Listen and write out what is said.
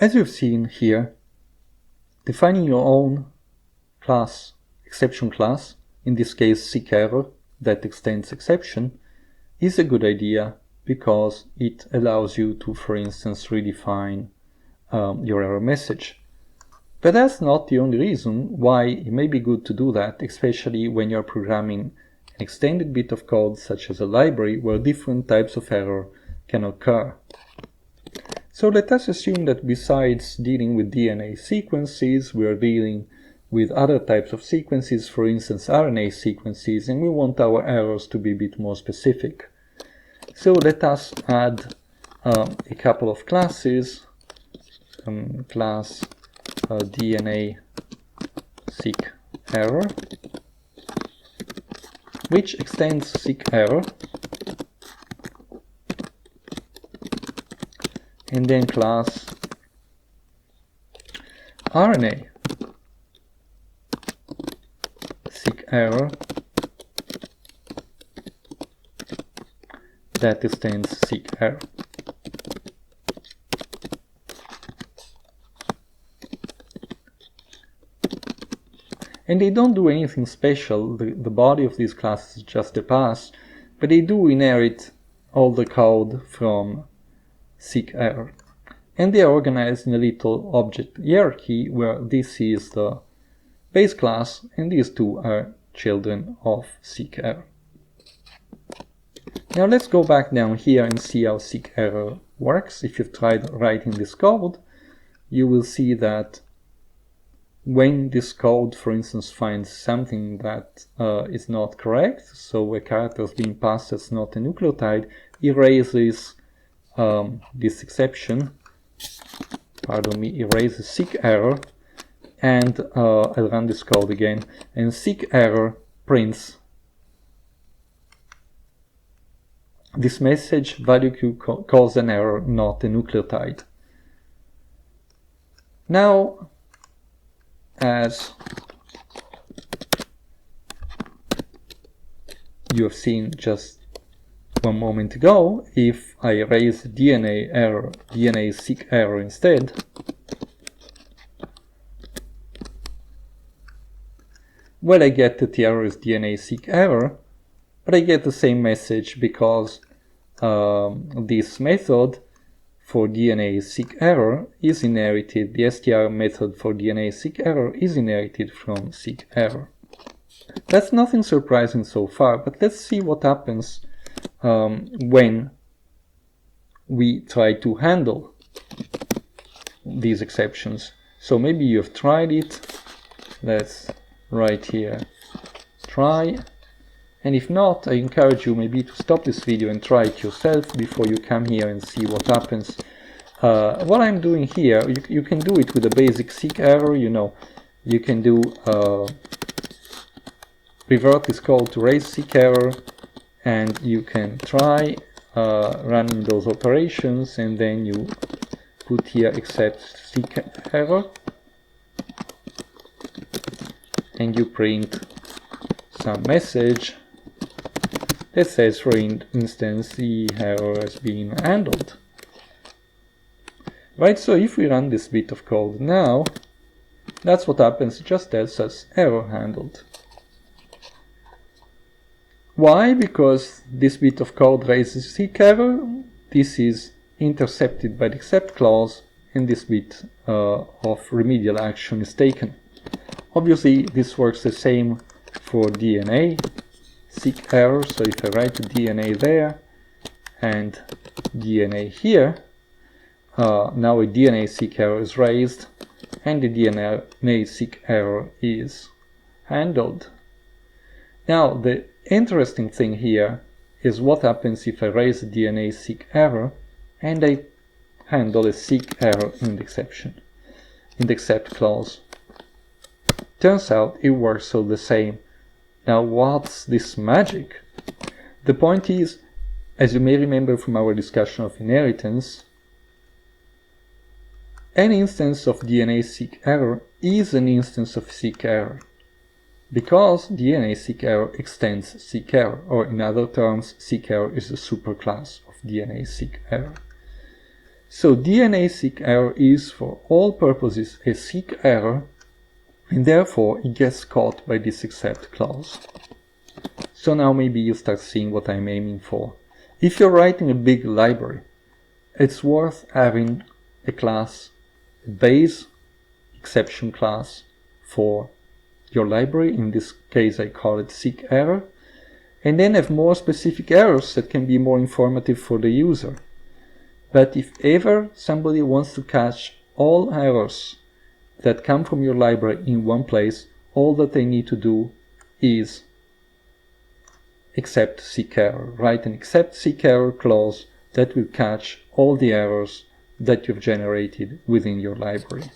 As you've seen here, defining your own class, exception class, in this case seek error that extends exception, is a good idea because it allows you to, for instance, redefine your error message. But that's not the only reason why it may be good to do that, especially when you're programming an extended bit of code such as a library where different types of error can occur. So let us assume that besides dealing with DNA sequences, we are dealing with other types of sequences, for instance RNA sequences, and we want our errors to be a bit more specific. So let us add a couple of classes, class DNA seek error, which extends seek error, and then class RNA seek error that extends seek error. And they don't do anything special. The body of these classes is just a pass, but they do inherit all the code from seek error. And they are organized in a little object hierarchy where this is the base class and these two are children of seek error. Now let's go back down here and see how seek error works. If you've tried writing this code, you will see that when this code, for instance, finds something that is not correct, so a character is being passed as not a nucleotide, erases this exception, erases seek error, and I'll run this code again, and seek error prints this message, value Q caused an error, not a nucleotide. Now, as you have seen just one moment ago, if I erase DNA seek error instead, well, I get that the error is DNA seek error, but I get the same message because this method for DNA seek error is inherited, the str method for DNA seek error is inherited from seek error. That's nothing surprising so far, but let's see what happens when we try to handle these exceptions. So maybe you've tried it. Let's write here try, and if not, I encourage you maybe to stop this video and try it yourself before you come here and see what happens. What I'm doing here, you can do it with a basic seek error, you know, you can do revert this code to raise seek error, and you can try running those operations, and then you put here except seek error, and you print some message that says, for instance, the error has been handled. Right, so if we run this bit of code now, that's what happens, it just tells us error handled. Why? Because this bit of code raises seek error, this is intercepted by the except clause, and this bit of remedial action is taken. Obviously, this works the same for DNA seek error, so if I write the DNA there and DNA here, now a DNA seek error is raised and the DNA seek error is handled. Now, the interesting thing here is what happens if I raise a DNA seek error and I handle a seek error in the exception, in the except clause. Turns out it works all the same. Now, what's this magic? The point is, as you may remember from our discussion of inheritance, an instance of DNA seek error is an instance of seek error, because DNA seek error extends seek error, or in other terms, seek error is a superclass of DNA seek error. So DNA seek error is for all purposes a seek error, and therefore it gets caught by this except clause. So now maybe you start seeing what I'm aiming for. If you're writing a big library, it's worth having a class, a base exception class for your library. In this case I call it seek error, and then have more specific errors that can be more informative for the user. But if ever somebody wants to catch all errors that come from your library in one place, all that they need to do is except seek error. Write an except seek error clause that will catch all the errors that you've generated within your library.